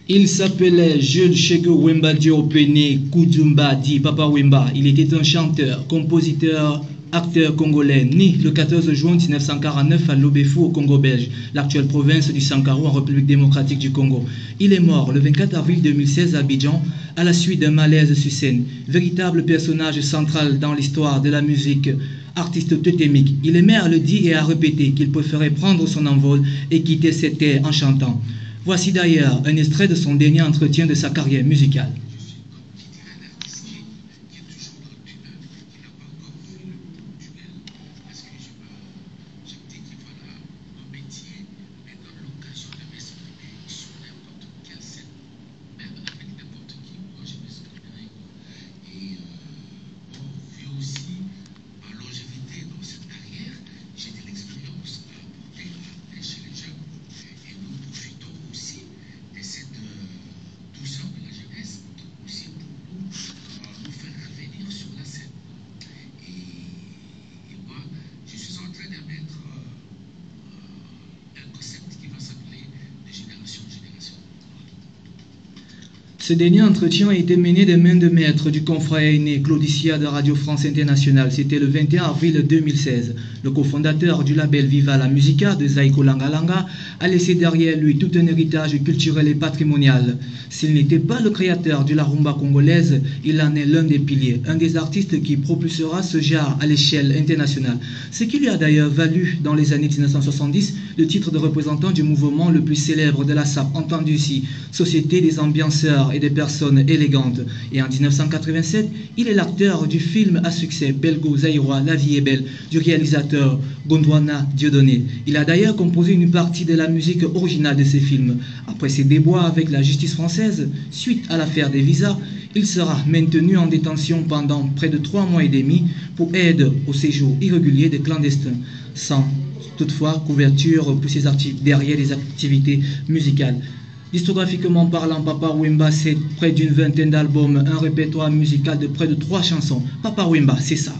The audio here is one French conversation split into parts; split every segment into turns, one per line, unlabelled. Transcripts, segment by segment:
Il s'appelait Jules Chege Wemba Diopene Kudumba dit Papa Wemba. Il était un chanteur, compositeur, acteur congolais, né le 14 juin 1949 à Lobefou au Congo belge, l'actuelle province du Sankaro en République démocratique du Congo. Il est mort le 24 avril 2016 à Abidjan à la suite d'un malaise sur scène. Véritable personnage central dans l'histoire de la musique, artiste totémique. Il aimait à le dire et à répéter qu'il préférait prendre son envol et quitter cette terre en chantant. Voici d'ailleurs un extrait de son dernier entretien de sa carrière musicale. Ce dernier entretien a été mené des mains de maître du confrère aîné Claudicia de Radio France Internationale. C'était le 21 avril 2016. Le cofondateur du label Viva la Musica de Zaiko Langalanga a laissé derrière lui tout un héritage culturel et patrimonial. S'il n'était pas le créateur de la rumba congolaise, il en est l'un des piliers, un des artistes qui propulsera ce genre à l'échelle internationale. Ce qui lui a d'ailleurs valu dans les années 1970 le titre de représentant du mouvement le plus célèbre de la SAP, entendu ici, Société des ambianceurs et des personnes élégantes. Et en 1987, il est l'acteur du film à succès Belgo Zaïrois, La vie est belle, du réalisateur Gondwana Dieudonné. Il a d'ailleurs composé une partie de la musique originale de ces films. Après ses déboires avec la justice française, suite à l'affaire des visas, il sera maintenu en détention pendant près de 3 mois et demi pour aide au séjour irrégulier des clandestins, sans toutefois couverture pour ses actifs derrière les activités musicales. Discographiquement parlant, Papa Wemba, c'est près d'une vingtaine d'albums, un répertoire musical de près de 3 chansons. Papa Wemba, c'est ça.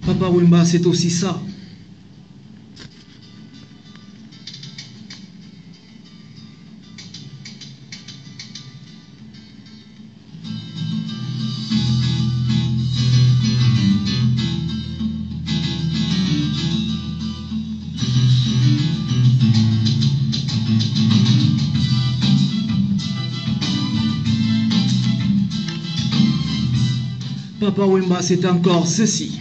Papa Wemba, c'est aussi ça. Papa Wemba, c'est encore ceci.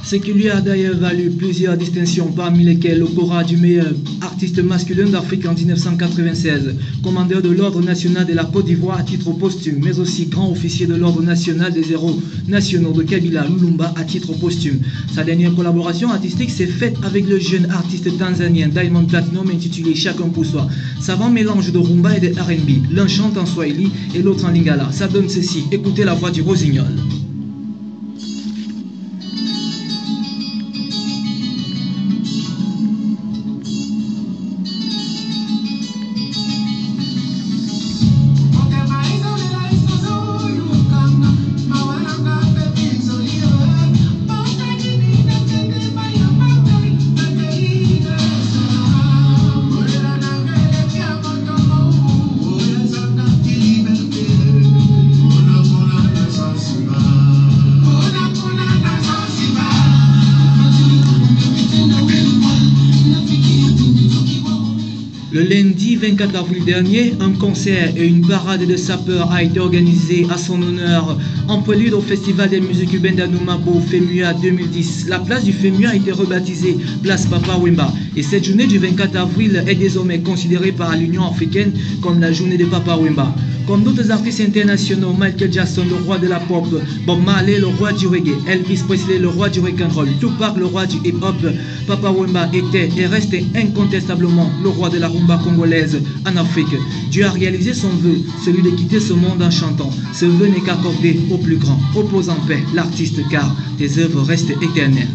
Ce qui lui a d'ailleurs valu plusieurs distinctions, parmi lesquelles le Cora du meilleur artiste masculin d'Afrique en 1996, commandeur de l'Ordre national de la Côte d'Ivoire à titre posthume, mais aussi grand officier de l'Ordre national des héros nationaux de Kabila Lumumba à titre posthume. Sa dernière collaboration artistique s'est faite avec le jeune artiste tanzanien Diamond Platnumz intitulé Chacun pour soi. Savant mélange de rumba et de R&B, l'un chante en swahili et l'autre en lingala. Ça donne ceci, écoutez la voix du rossignol. Samedi 24 avril dernier, un concert et une parade de sapeurs a été organisé à son honneur en prélude au Festival des musiques urbaines d'Anoumabo FEMUA 2010. La place du FEMUA a été rebaptisée Place Papa Wemba. Et cette journée du 24 avril est désormais considérée par l'Union africaine comme la journée de Papa Wemba. Comme d'autres artistes internationaux, Michael Jackson, le roi de la pop, Bob Marley, le roi du reggae, Elvis Presley, le roi du rock'n'roll, Tupac, le roi du hip-hop, Papa Wemba était et reste incontestablement le roi de la rumba congolaise en Afrique. Dieu a réalisé son vœu, celui de quitter ce monde en chantant. Ce vœu n'est qu'accordé au plus grand. Repose en paix, l'artiste, car tes œuvres restent éternelles.